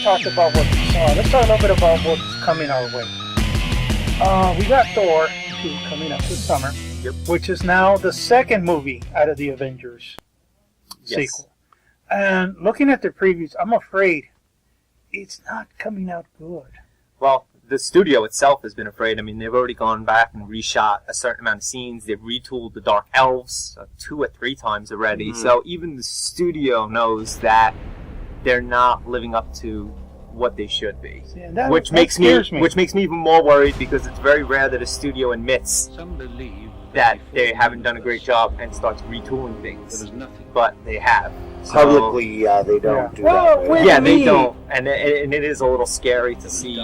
talked about what we saw. Let's talk a little bit about what's coming our way. We got Thor 2 coming up this summer, which is now the second movie out of the Avengers sequel. And looking at the previews, I'm afraid it's not coming out good. Well, the studio itself has been afraid. I mean, they've already gone back and reshot a certain amount of scenes. They've retooled the Dark Elves 2 or 3 times already. Mm-hmm. So even the studio knows that they're not living up to what they should be. Yeah, which makes me even more worried, because it's very rare that a studio admits that they haven't done a great job and starts retooling things. But they have. So, publicly, they don't do that. They don't. And it is a little scary to see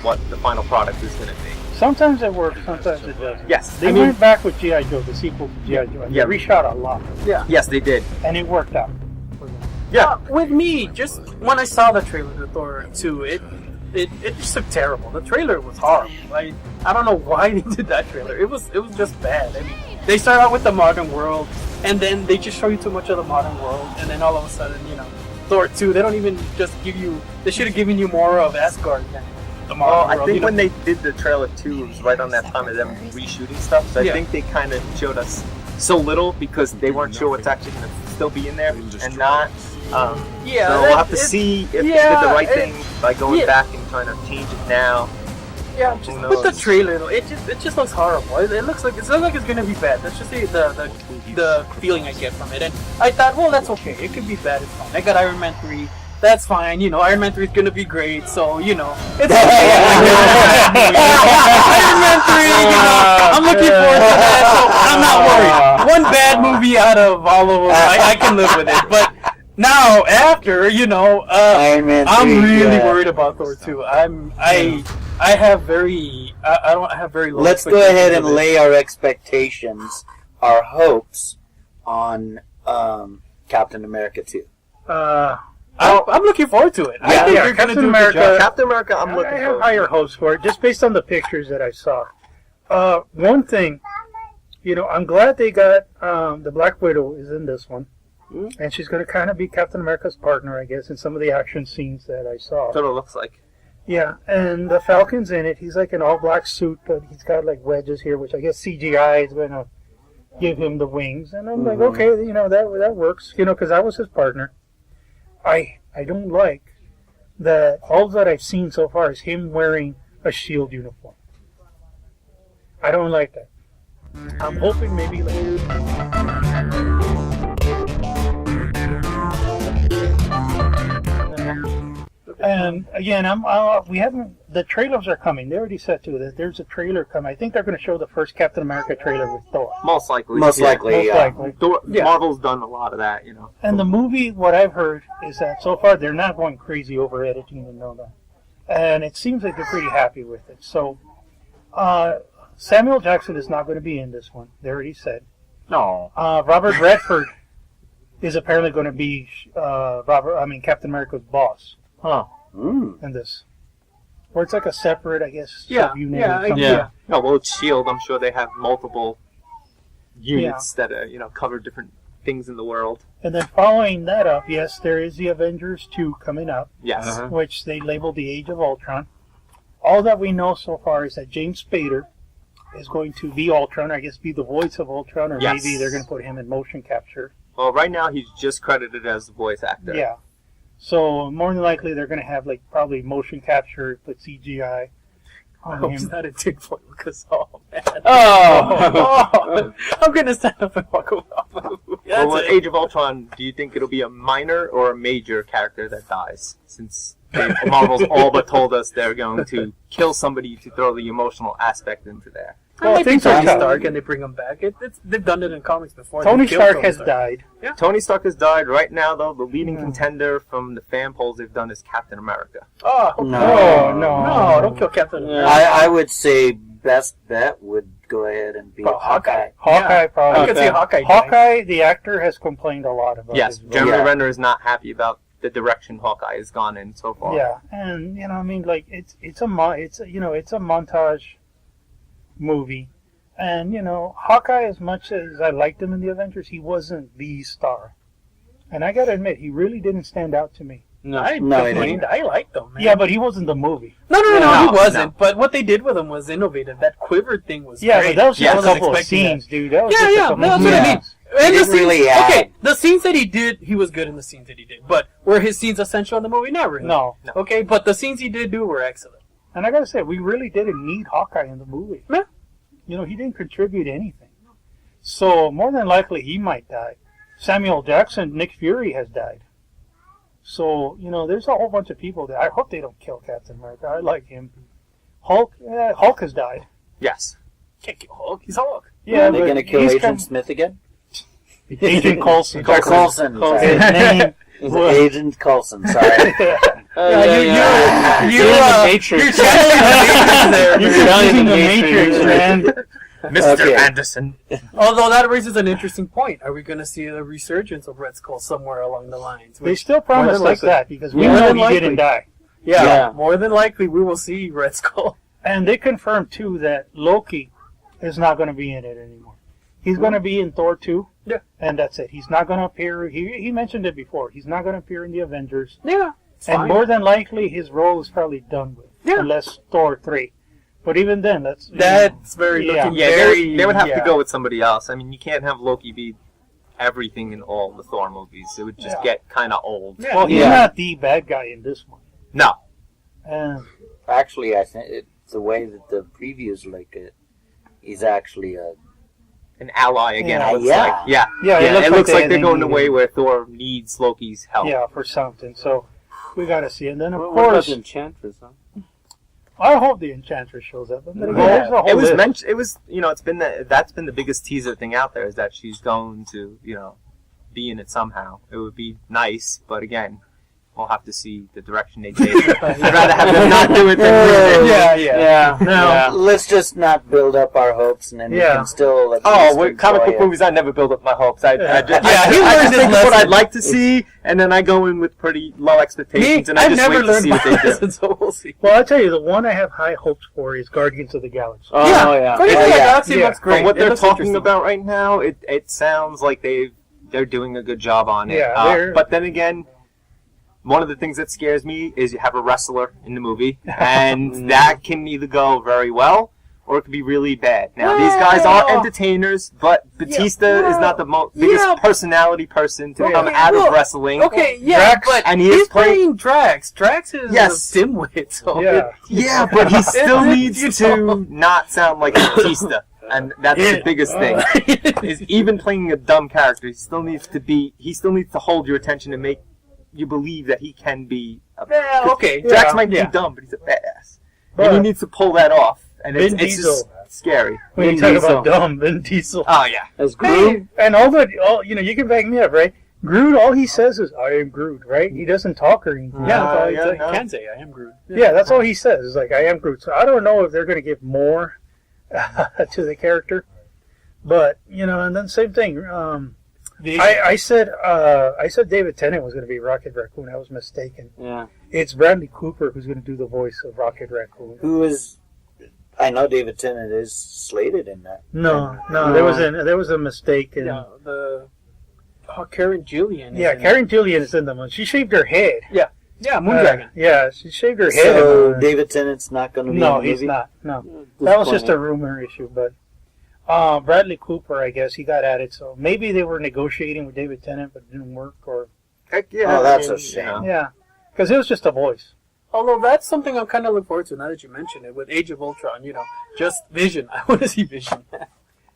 what the final product is going to be. Sometimes it works, sometimes it doesn't. Yes. They went back with G.I. Joe, the sequel to G.I. Joe, and they reshot a lot. Yeah. Yes, they did. And it worked out. Yeah. With me, just when I saw the trailer to Thor 2, it just looked terrible. The trailer was horrible. Like, I don't know why they did that trailer. It was just bad. I mean, they start out with the modern world, and then they just show you too much of the modern world, and then all of a sudden, Thor 2, they don't even just give you... They should have given you more of Asgard than the modern world. I think when they did the trailer 2, it was right on that time of them reshooting stuff, so I think they kind of showed us so little because they weren't sure what's actually going to still be in there and not. So we'll have to see if they did the right thing by going back and trying to change it now. Yeah, just with the trailer though, it just looks horrible. It looks like it's gonna be bad. That's just the feeling I get from it. And I thought, well, that's okay. It could be bad. It's fine. I got Iron Man 3. That's fine. Iron Man 3 is gonna be great. So it's okay. Iron Man 3. I'm looking forward to that. So I'm not worried. One bad movie out of all of them, I can live with it. But now after, Iron Man 3, I'm really worried about Thor 2. I don't have very low. Let's go ahead and lay our expectations, our hopes on Captain America 2. I'm looking forward to it. I think you're going to do America. Captain America, I'm looking forward. I have higher hopes for it, just based on the pictures that I saw. One thing, I'm glad they got the Black Widow is in this one. And she's going to kind of be Captain America's partner, I guess, in some of the action scenes that I saw. That's what it looks like. Yeah, and the Falcon's in it. He's like an all-black suit, but he's got like wedges here, which I guess CGI is going to give him the wings. And I'm like, okay, that works, because I was his partner. I don't like that all that I've seen so far is him wearing a SHIELD uniform. I don't like that. I'm hoping maybe And again, we haven't. The trailers are coming. They already said too that there's a trailer coming. I think they're going to show the first Captain America trailer with Thor. Most likely. Marvel's done a lot of that, And the movie, what I've heard is that so far they're not going crazy over editing and all that, and it seems like they're pretty happy with it. So, Samuel Jackson is not going to be in this one. They already said. No. Robert Redford is apparently going to be Captain America's boss. Huh. In this. Or it's like a separate, I guess, subunit. Yeah. No, well, it's S.H.I.E.L.D. I'm sure they have multiple units that cover different things in the world. And then following that up, yes, there is the Avengers 2 coming up. Yes. Which they labeled the Age of Ultron. All that we know so far is that James Spader is going to be Ultron, I guess be the voice of Ultron, or maybe they're going to put him in motion capture. Well, right now he's just credited as the voice actor. Yeah. So more than likely they're going to have probably motion capture, put CGI. I hope it's not a dick boy because man. I'm going to stand up and walk away. Well, with Age of Ultron, do you think it'll be a minor or a major character that dies? Since Marvel's all but told us they're going to kill somebody to throw the emotional aspect into there. Well, I think Tony Stark, and they bring him back. They've done it in comics before. Tony Stark has died. Yeah. Tony Stark has died. Right now, though, the leading contender from the fan polls they've done is Captain America. Oh, no, don't kill Captain America. I would say best bet would go ahead and be Hawkeye. Hawkeye, probably. I can see Hawkeye. Hawkeye, the actor, has complained a lot about Yes, Jeremy Renner is not happy about the direction Hawkeye has gone in so far. Yeah, and it's a montage movie, and Hawkeye, as much as I liked him in the Avengers, he wasn't the star, and I gotta admit he really didn't stand out to me. No, I he didn't. complained. I liked him, man. Yeah, but he wasn't the movie. No, No, he wasn't. no. But what they did with him was innovative. That quiver thing was Yeah, great. but that was just I a wasn't couple of expecting scenes, dude. That was Yeah, just a yeah, couple that's of what I scenes. mean. And the didn't scenes, really add. okay, the scenes that he did, he was good in the scenes that he did. But were his scenes essential in the movie? Not really. No. Okay, but the scenes he did do were excellent. And I gotta say, we really didn't need Hawkeye in the movie. Yeah. You know, he didn't contribute anything. So, more than likely, he might die. Samuel Jackson, Nick Fury has died. So, you know, there's a whole bunch of people that I hope they don't kill Captain America. I like him. Hulk has died. Yes. Can't kill Hulk. He's Hulk. Yeah, Are they but going to kill he's Agent Smith again? Agent Coulson. Coulson. Sorry. His name Is was- it Agent Coulson? Sorry. You're You're channeling the Matrix there. You're using the Matrix, man. Mr. Okay. Anderson. Although that raises an interesting point. Are we going to see a resurgence of Red Skull somewhere along the lines? They still promise More than us likely. that because we More know than he likely. didn't die. Yeah, Yeah. more than likely we will see Red Skull. And they confirmed, too, that Loki is not going to be in it anymore. He's going to be in Thor 2. Yeah. And that's it. He's not going to appear. He mentioned it before. He's not going to appear in the Avengers. Yeah, it's And fine. more than likely, his role is probably done with. Yeah. Unless Thor 3. But even then, that's very Yeah. looking Yeah, very. they would have yeah. to go with somebody else. I mean, you can't have Loki be everything in all the Thor movies. It would just Yeah. get kind of old. Yeah. Well, he's Yeah. not the bad guy in this one. No. And Actually, I think it's the way that the previews like it. He's actually a. An ally again. Yeah, it looks yeah. like. Yeah. Yeah, It looks like they're going need the way where Thor needs Loki's help. yeah, for something. So we got to see. And then, of What about course, the Enchantress, huh? I hope the Enchantress shows up. But again, Well, there's a whole it was list. mentioned. It was, you know, that's been the biggest teaser thing out there is that she's going to, you know, be in it somehow. It would be nice, but again, we'll have to see the direction they take. I'd rather have them not do it than ruin it. Yeah. Now, Let's just not build up our hopes, and then we Yeah. can still. At Oh, least with comic enjoy book it. movies, I never build up my hopes. I just, Yeah, he I learned just his think of what lesson. I'd like to see, and then I go in with pretty low expectations, and I I've just never wait to learned see my what they do. lesson, so we'll see. well, I'll tell you, the one I have high hopes for is Guardians of the Galaxy. Oh, yeah. Guardians of the yeah. Galaxy Yeah. looks great. From what It they're looks talking interesting. about right now, it sounds like they're doing a good job on it. Yeah, they're- but then again, one of the things that scares me is you have a wrestler in the movie, and that can either go very well or it could be really bad. Now, these guys are entertainers, but Batista is not the biggest yeah. personality person to Okay, come out well, of wrestling. Okay, yeah, Drax- but and he is he's playing Drax. Drax is Yes. a dimwit, so Yeah. Yeah, but he still needs You to know. not sound like Batista. And that's the biggest thing. Is even playing a dumb character, he still needs to hold your attention and make you believe that he can be a Yeah, okay. Drax Yeah, might be yeah. dumb, but he's a badass. But And he needs to pull that off. And Vin it's Diesel. just scary. when you Vin talk about Diesel. dumb, Vin Diesel. Oh yeah. As Groot. And all you know, you can back me up, right? Groot, all he says is, I am Groot, right? He doesn't talk or anything. Yeah, Uh, he yeah. can say I am Groot. Yeah, that's all he says. Is like, I am Groot. So I don't know if they're going to give more to the character. But, you know, and then same thing. I said David Tennant was going to be Rocket Raccoon. I was mistaken. Yeah. It's Bradley Cooper who's going to do the voice of Rocket Raccoon. Who is? I know David Tennant is slated in that. No, there was a mistake. In, Yeah, Karen Gillian. yeah, Karen Gillian is in the one. She shaved her head. Yeah, Moondragon. Yeah, she shaved her head. So David Tennant's not going to be No, in the he's movie? not. No, that was just a rumor issue. But Bradley Cooper, I guess he got added. So maybe they were negotiating with David Tennant, but it didn't work. Or Heck yeah. Oh, that's I mean, a shame. you know. yeah, because it was just a voice. Although that's something I'm kind of looking forward to now that you mention it with Age of Ultron. You know, just Vision. I want to see Vision.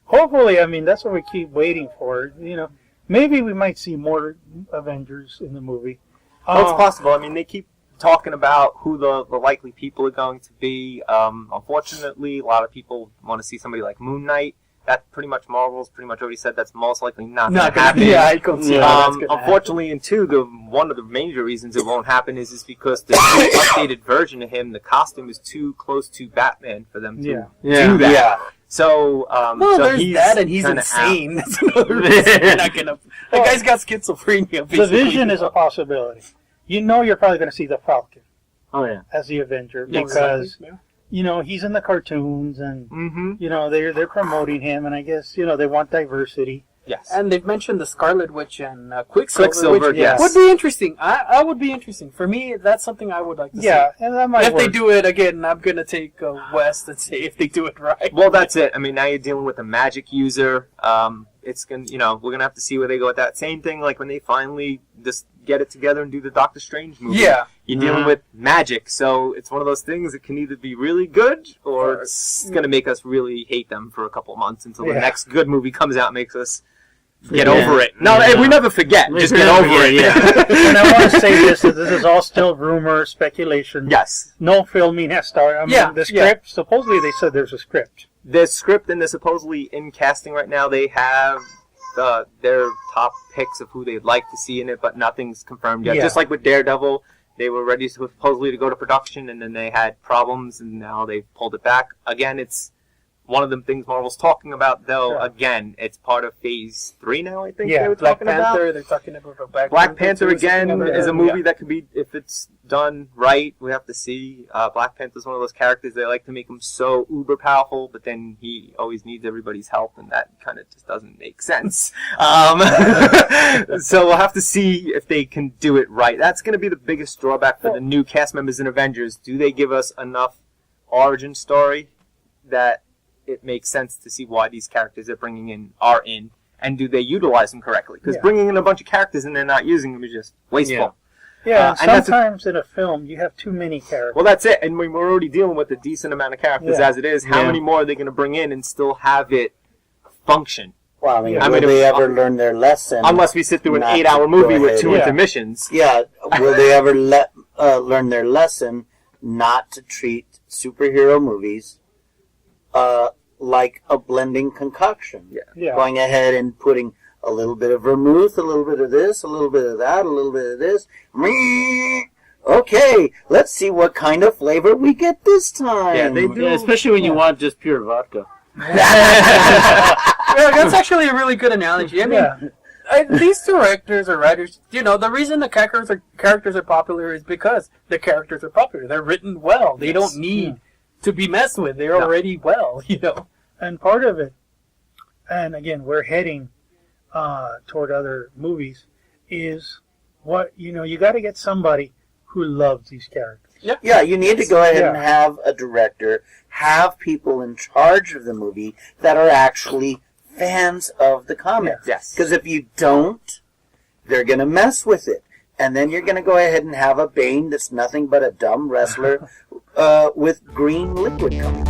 Hopefully, I mean that's what we keep waiting for. You know, maybe we might see more Avengers in the movie. Well, it's possible. I mean, they keep talking about who the likely people are going to be. Unfortunately, a lot of people want to see somebody like Moon Knight. That's pretty much Marvel's pretty much already said that's most likely not going to happen. Yeah, I can see how that's gonna Unfortunately, and two, one of the major reasons it won't happen is because the new updated version of him, the costume is too close to Batman for them to do that. Yeah. So, Well, so there's he's that, and he's kinda insane. That's another reason they're not gonna. The guy's got schizophrenia. The Basically. Vision is a possibility. You know, you're probably going to see the Falcon Oh, yeah. as the Avenger Yeah, because exactly. you know he's in the cartoons and Mm-hmm. you know they're promoting him, and I guess you know they want diversity. Yes. And they've mentioned the Scarlet Witch and Quicksilver. Quicksilver, which yes. would be interesting. I would be interesting. For me, that's something I would like to see. Yeah, and that might If work. they do it again, I'm gonna take West and see if they do it right. Well, that's it. I mean, now you're dealing with a magic user. It's gonna, we're gonna have to see where they go with that. Same thing, like when they finally just get it together and do the Doctor Strange movie. Yeah. You're dealing with magic, so it's one of those things that can either be really good or it's gonna make us really hate them for a couple of months until the next good movie comes out and makes us get over it. No, we never forget. Just get over it. Yeah. And I want to say this is all still rumor, speculation. Yes. No filming has started. I mean, the script, supposedly they said there's a script. The script, and they're supposedly in casting right now. They have their top picks of who they'd like to see in it, but nothing's confirmed yet. Yeah. Just like with Daredevil, they were ready supposedly to go to production, and then they had problems, and now they've pulled it back. Again, it's one of the things Marvel's talking about, though. Yeah. Again, it's part of Phase 3 now, I think Yeah, they were Black talking Panther, about. they're talking about Black Panther, again, something is a other- movie that could be, if it's done right, we have to see. Black Panther's one of those characters, they like to make him so uber powerful, but then he always needs everybody's help, and that kind of just doesn't make sense. So we'll have to see if they can do it right. That's going to be the biggest drawback for the new cast members in Avengers. Do they give us enough origin story that it makes sense to see why these characters they're bringing in are in, and do they utilize them correctly? Because bringing in a bunch of characters and they're not using them is just wasteful. Yeah, and that's sometimes in a film you have too many characters. Well, that's it. And we're already dealing with a decent amount of characters as it is. How Yeah. many more are they going to bring in and still have it function? Well, I mean, I will mean, they if- ever learn their lesson? Unless we sit through an Not 8-hour to movie go with ahead. 2 Yeah. intermissions. Yeah, will they ever learn their lesson not to treat superhero movies like a blending concoction? Yeah. Going ahead and putting a little bit of vermouth, a little bit of this, a little bit of that, a little bit of this. Okay, let's see what kind of flavor we get this time. Yeah, they do. Yeah, especially when you want just pure vodka. Yeah, that's actually a really good analogy. I mean, these directors or writers, the reason the characters are popular is because the characters are popular. They're written well. They don't need to be messed with. They're already well, And part of it, and again, we're heading toward other movies, is what, you got to get somebody who loves these characters. Yeah, you need to go ahead and Yeah. have a director, have people in charge of the movie that are actually fans of the comics. Yes. Because if you don't, they're going to mess with it. And then you're going to go ahead and have a Bane that's nothing but a dumb wrestler with green liquid coming.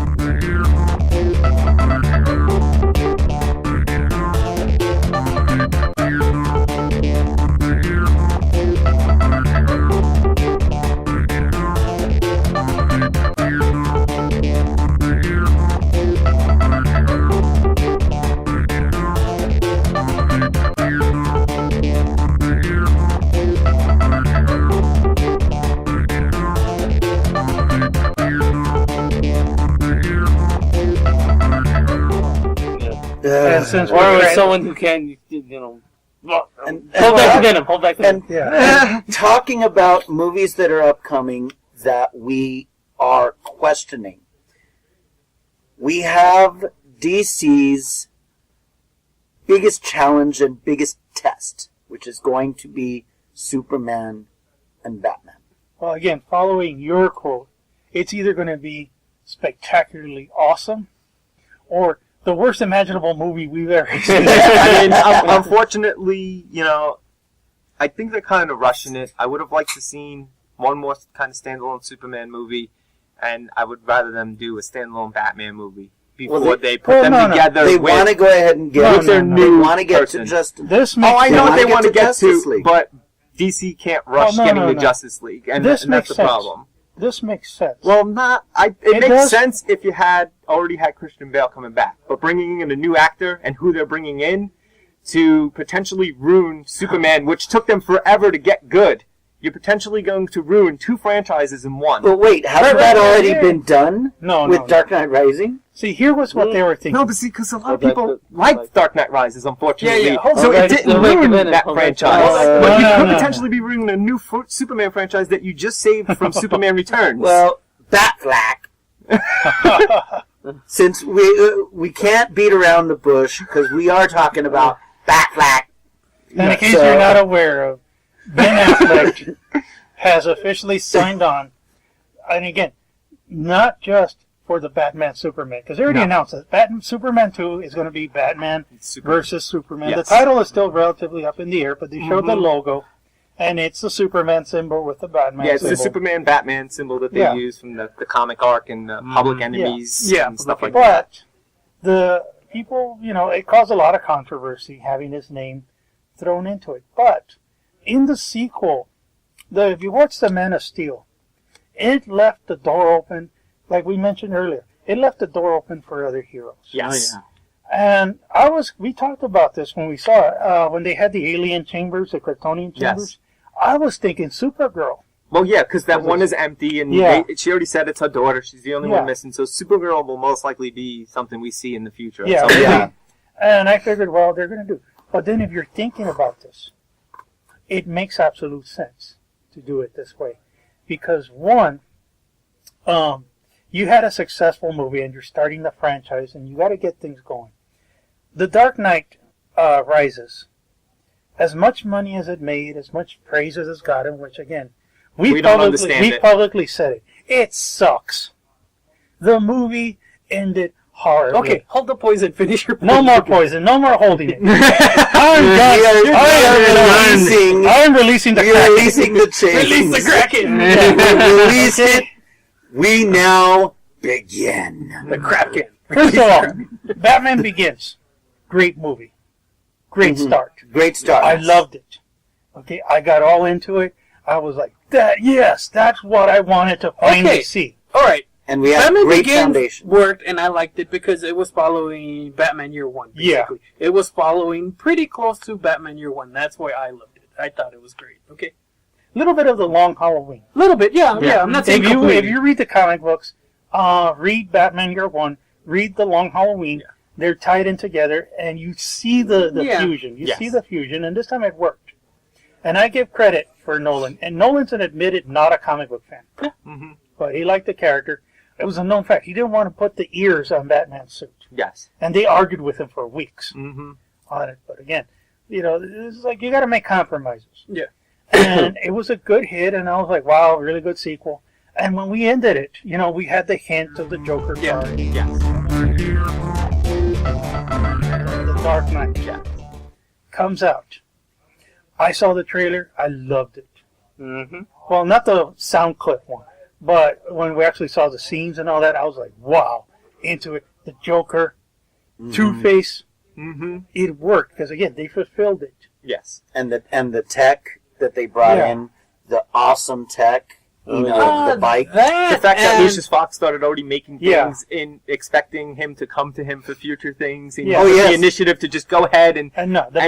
And since Or we're with someone who can, And- hold back the venom, hold back the venom. And talking about movies that are upcoming that we are questioning, we have DC's biggest challenge and biggest test, which is going to be Superman and Batman. Well, again, following your quote, it's either going to be spectacularly awesome or the worst imaginable movie we've ever seen. I mean, unfortunately, I think they're kind of rushing it. I would have liked to seen one more kind of standalone Superman movie, and I would rather them do a standalone Batman movie before Well, they put them no. together They with want to go ahead and get their they new want to get person. to Justice. This makes Oh, I know what wanna they get want to to get Justice to, League. but DC can't rush no, getting no, the no. Justice League, and This that's makes the sense. problem. This makes sense. Well, it It makes does. sense if you had already had Christian Bale coming back, but bringing in a new actor and who they're bringing in to potentially ruin Superman, which took them forever to get good. You're potentially going to ruin 2 franchises in one. But wait, hasn't that already been done No, with no. Dark Knight Rising? See, here was what they were thinking. No, but see, because a lot of Hold back people the- liked Dark Knight Rises, unfortunately. Yeah, hold so back it the- didn't hold back the ruin minute, that hold back the franchise. minute. But you No, could no. potentially be ruining a new Superman franchise that you just saved from Superman Returns. Well, Batflack. Since we can't beat around the bush because we are talking about Batfleck. And in case you're not aware of, Ben Affleck has officially signed on, and again, not just for the Batman Superman, because they already announced that Superman 2 is going to be Batman versus Superman. Yes. The title is still relatively up in the air, but they showed the logo, and it's the Superman symbol with the Batman Yeah, it's symbol. the Superman-Batman symbol that they use from the comic arc and Public Enemies and stuff like that. But the people, it caused a lot of controversy having his name thrown into it. But in the sequel, if you watch The Man of Steel, it left the door open, like we mentioned earlier. It left the door open for other heroes. Yes. Oh, And we talked about this when we saw it, when they had the alien chambers, the Kryptonian chambers. I was thinking Supergirl. Well, yeah, because that one is empty, and she already said it's her daughter. She's the only one missing, so Supergirl will most likely be something we see in the future. Yeah. And I figured, well, they're going to do. But then if you're thinking about this, it makes absolute sense to do it this way. Because, one, you had a successful movie, and you're starting the franchise, and you got to get things going. The Dark Knight Rises, as much money as it made, as much praise as it's gotten, which, again, we publicly said it. It sucks. The movie ended horribly. Okay, hold the poison. Finish your poison. No more poison. No more holding it. I'm releasing the Kraken. Releasing the chains. Release the Kraken. Release it. We now begin. The Kraken. First of all, Batman Begins. Great movie. Great start. Great start. I loved it. Okay, I got all into it. I was like, that's what I wanted to finally see. All right. And we had Batman great Begins foundation. worked, and I liked it because it was following Batman Year One. Basically. It was following pretty close to Batman Year One. That's why I loved it. I thought it was great. Okay. A little bit of the Long Halloween. A little bit, yeah. I'm not saying if you read the comic books, read Batman Year One, read the Long Halloween. Yeah. They're tied in together, and you see the fusion. You see the fusion, and this time it worked. And I give credit for Nolan. And Nolan's an admitted not a comic book fan. Yeah. Mm-hmm. But he liked the character. It was a known fact. He didn't want to put the ears on Batman's suit. Yes. And they argued with him for weeks on it. But again, it's like you got to make compromises. Yeah. And it was a good hit, and I was like, wow, really good sequel. And when we ended it, we had the hint of the Joker card. Yes. The Dark Knight comes out. I saw the trailer. I loved it. Mm-hmm. Well, not the sound clip one, but when we actually saw the scenes and all that, I was like, wow, into it. The Joker, Two-Face, it worked because again they fulfilled it. Yes. And the tech that they brought in, the awesome tech. The bike. The fact that Lucius Fox started already making things expecting him to come to him for future things. And the initiative to just go ahead and no, the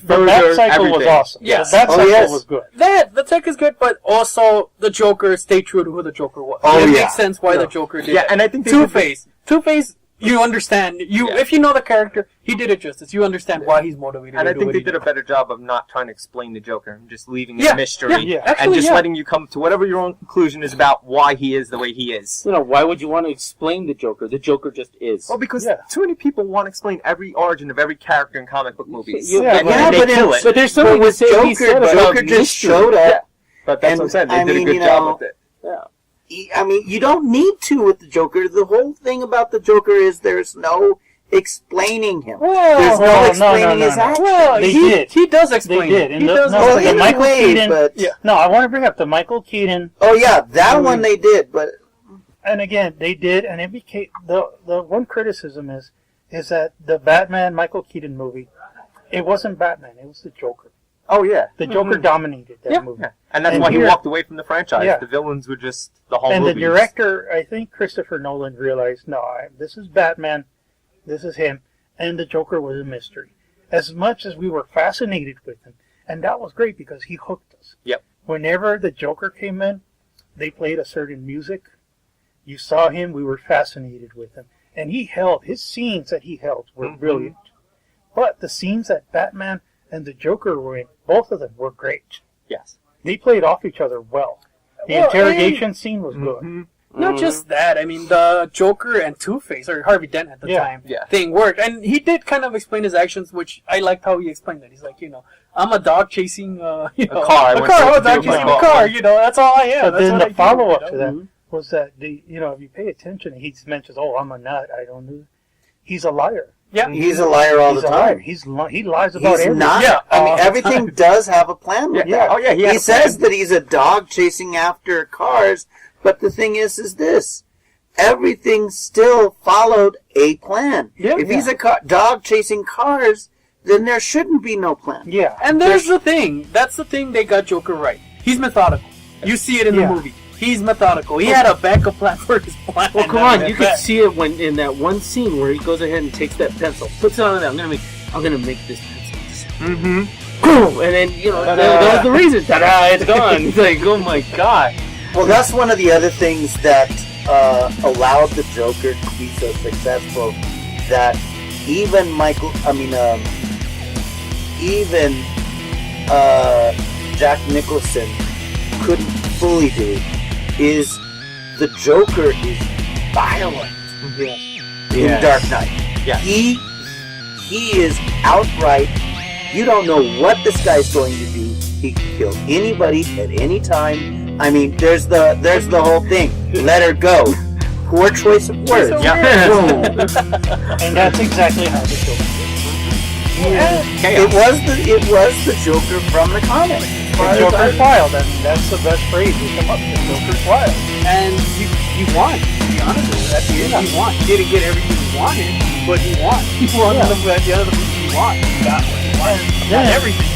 further Bat cycle everything. was awesome. Yes. The Bat cycle was good. The tech is good, but also the Joker stayed true to who the Joker was. It makes sense why the Joker did that. And I think Two-Face, you understand. If you know the character, he did it justice. You understand why he's motivated. And I think they did a better job of not trying to explain the Joker, just leaving it a mystery, and just letting you come to whatever your own conclusion is about why he is the way he is. Why would you want to explain the Joker? The Joker just is. Well, because too many people want to explain every origin of every character in comic book movies. But there's something with Joker just showed up. But that's what I'm saying. They did a good job with it. Yeah. I mean, you don't need to with the Joker. The whole thing about the Joker is there's no explaining him. Well, there's no explaining his actions. Well, he does explain. They did. He does. The Michael Keaton. But no, I want to bring up the Michael Keaton. Oh yeah, that one they did. But and again, they did, and it became the one criticism is that the Batman Michael Keaton movie, it wasn't Batman, it was the Joker. Oh yeah, the Joker dominated that movie. Yeah. And that's why he walked away from the franchise. Yeah. The villains were just the whole movie. And movies. the director, I think Christopher Nolan, realized, this is Batman, this is him, and the Joker was a mystery. As much as we were fascinated with him, and that was great because he hooked us. Yep. Whenever the Joker came in, they played a certain music. You saw him, we were fascinated with him. And his scenes that he held were brilliant. But the scenes that Batman and the Joker were in, both of them were great. Yes. They played off each other well. The interrogation scene was good. Not just that. I mean, the Joker and Two-Face, or Harvey Dent at the time, thing worked. And he did kind of explain his actions, which I liked how he explained it. He's like, I'm a dog chasing, car. I'm a dog chasing a car. That's all I am. But then the follow-up to that was that, if you pay attention, he mentions, I'm a nut, I don't do. He's a liar. Yeah, he's a liar all the time. He lies about everything. I mean, everything does have a plan with that. Oh, yeah. He says that he's a dog chasing after cars, but the thing is this. Everything still followed a plan. Yeah, if he's a dog chasing cars, then there shouldn't be no plan. Yeah. And there's the thing. That's the thing they got Joker right. He's methodical. You see it in the movie. He's methodical. He had a backup plan for his plan. Well, come on, you can see it when in that one scene where he goes ahead and takes that pencil, puts it on there. I'm gonna make this pencil. Mm-hmm. And then that was the reason. Ta-da! It's gone. It's like, oh my god. Well, that's one of the other things that allowed the Joker to be so successful. That even Jack Nicholson couldn't fully do. Is the Joker is violent in Dark Knight. Yeah. He is outright, you don't know what this guy's going to do. He can kill anybody at any time. I mean, there's the whole thing. Let her go. Poor choice of words. And that's exactly how the Joker is. It was the Joker from the comic. The Joker's wild. I mean, that's the best phrase we come up with. The Joker's wild. And he won, to be honest with you. At the end, he won. He didn't get everything he wanted, but he won. He won at the end of the movie. He won. He got what he wanted. Not everything,